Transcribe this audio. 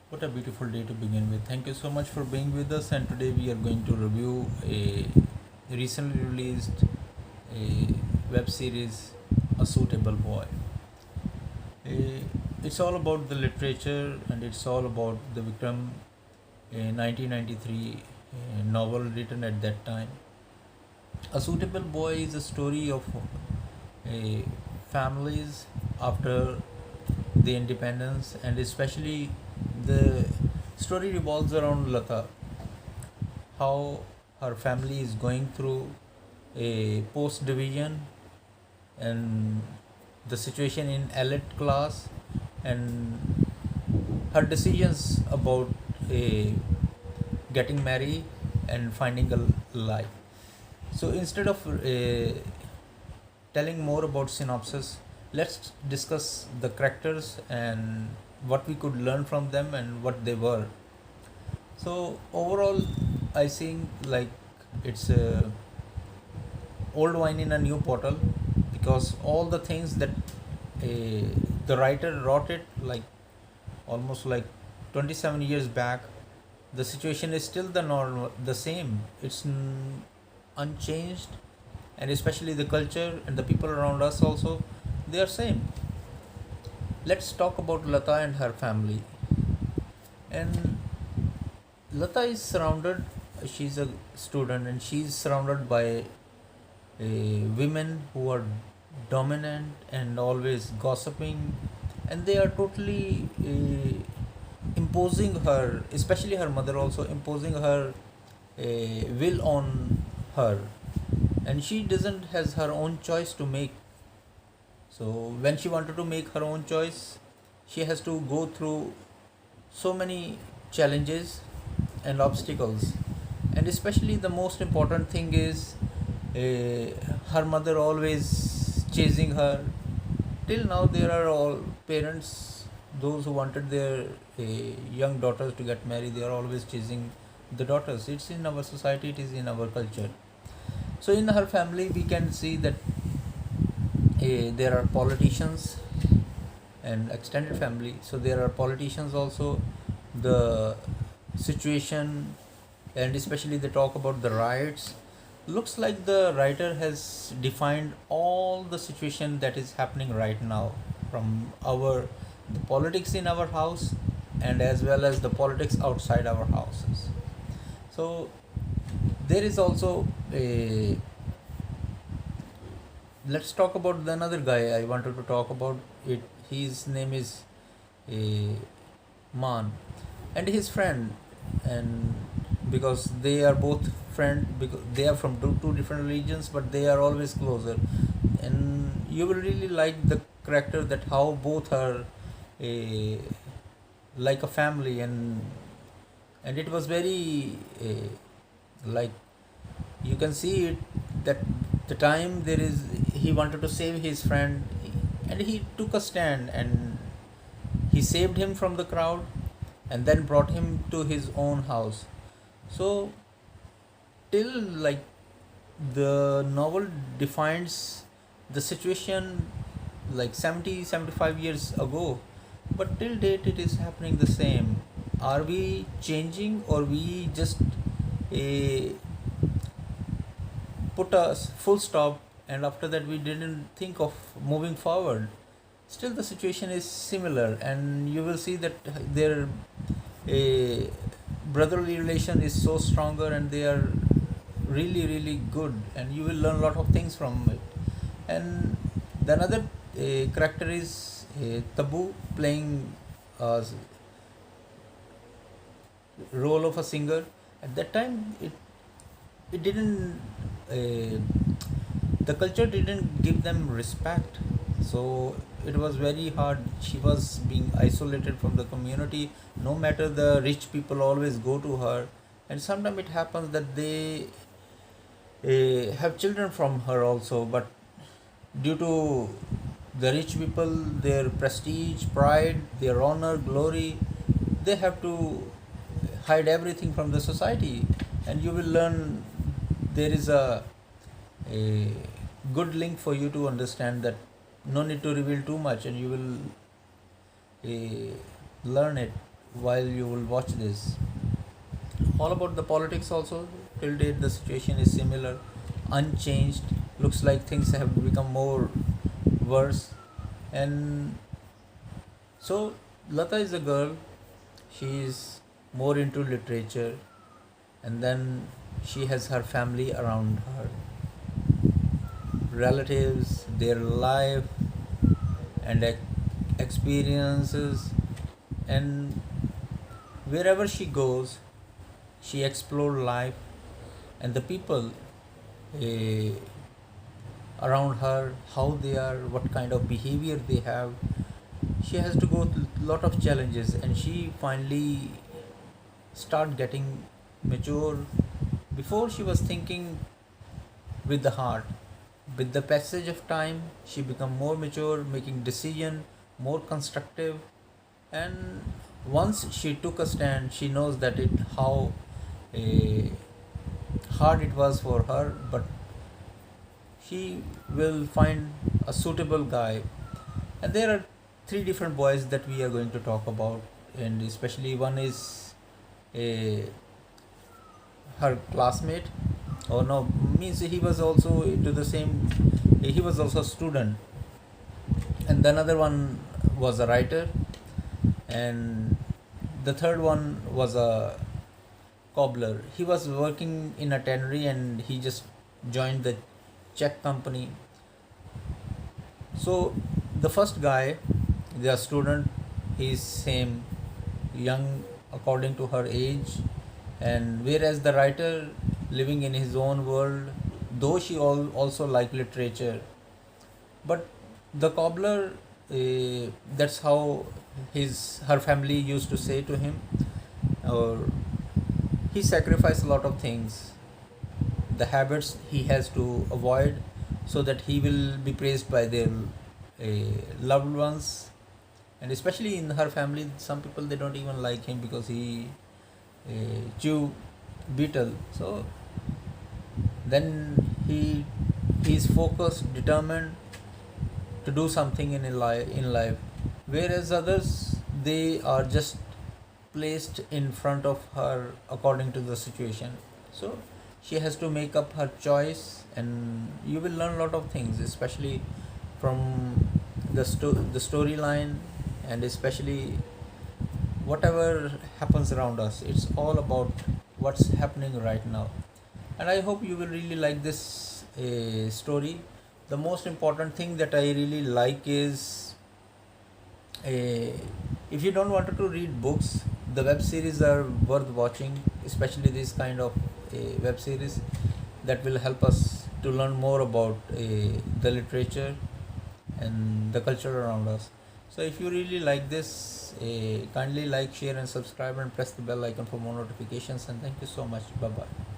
What a beautiful day to begin with. Thank you so much for being with us. And today we are going to review a recently released a web series, A Suitable Boy. Eh, it's all about the literature and it's all about the Vikram 1993 novel written at that time. A Suitable Boy is a story of families after the independence, and especially the story revolves around Lata, how her family is going through a post division and the situation in elite class and her decisions about a getting married and finding a life. So instead of telling more about synopsis, let's discuss the characters and what we could learn from them and what they were. So overall, I think like it's a old wine in a new bottle, because all the things that the writer wrote it like almost like 27 years back, the situation is still the normal, the same. It's unchanged, and especially the culture and the people around us also, they are same. Let's talk about Lata and her family. And Lata is surrounded, she's a student and she's surrounded by women who are dominant and always gossiping, and they are totally imposing her, especially her mother also imposing her will on her, and she doesn't has her own choice to make. So when she wanted to make her own choice, she has to go through so many challenges and obstacles. And especially the most important thing is her mother always chasing her. Till now there are all parents, those who wanted their young daughters to get married, they are always chasing the daughters. It's in our society, it is in our culture. So in her family we can see that there are politicians and extended family, so there are politicians also. The situation, and especially they talk about the riots, looks like the writer has defined all the situation that is happening right now, from our the politics in our house and as well as the politics outside our houses. So there is also a, let's talk about the another guy I wanted to talk about it. His name is a Man, and his friend, and because they are both friend, because they are from two different regions, but they are always closer, and you will really like the character, that how both are a like a family, and it was very like you can see it, that the time there is, he wanted to save his friend, and he took a stand and he saved him from the crowd and then brought him to his own house. So till like the novel defines the situation like 70-75 years ago, but till date it is happening the same. Are we changing, or we just a put a full stop, and after that we didn't think of moving forward? Still the situation is similar, and you will see that their a brotherly relation is so stronger, and they are really good, and you will learn a lot of things from it. And the another character is Tabu, playing a role of a singer. At that time it didn't uh, the culture didn't give them respect, so it was very hard. She was being isolated from the community. No matter, the rich people always go to her, and sometimes it happens that they have children from her also, but due to the rich people, their prestige, pride, their honor, glory, they have to hide everything from the society. And you will learn, there is a good link for you to understand that no need to reveal too much, and you will learn it. while you will watch this. All about the politics also. Till date, the situation is similar, unchanged. Looks like things have become more worse. And so, Lata is a girl. She is more into literature, and then she has her family around her, relatives, their life, and experiences, and wherever she goes, she explores life and the people eh, around her, how they are, what kind of behavior they have. She has to go through a lot of challenges, and she finally start getting mature. Before, she was thinking with the heart. With the passage of time, she become more mature, making decision more constructive. And once she took a stand, she knows that it how uh, hard it was for her, but she will find a suitable guy. And there are three different boys that we are going to talk about, and especially one is a her classmate. Oh no, means he was also into the same. He was also a student, and the another one was a writer, and the third one was a cobbler. He was working in a tannery, and he just joined the Czech company. So the first guy, the student, is same young according to her age, and whereas the writer living in his own world, though she also like literature, but the cobbler, that's how his her family used to say to him, or he sacrificed a lot of things, the habits he has to avoid, so that he will be praised by their loved ones. And especially in her family, some people they don't even like him because he chew beetle. So then he is focused, determined to do something in life, whereas others, they are just placed in front of her according to the situation. So she has to make up her choice, and you will learn a lot of things, especially from the storyline, and especially whatever happens around us. It's all about what's happening right now, and I hope you will really like this story. The most important thing that I really like is, uh, if you don't want to read books, the web series are worth watching, especially this kind of web series that will help us to learn more about the literature and the culture around us. So if you really like this, kindly like, share, and subscribe, and press the bell icon for more notifications. And thank you so much. Bye bye.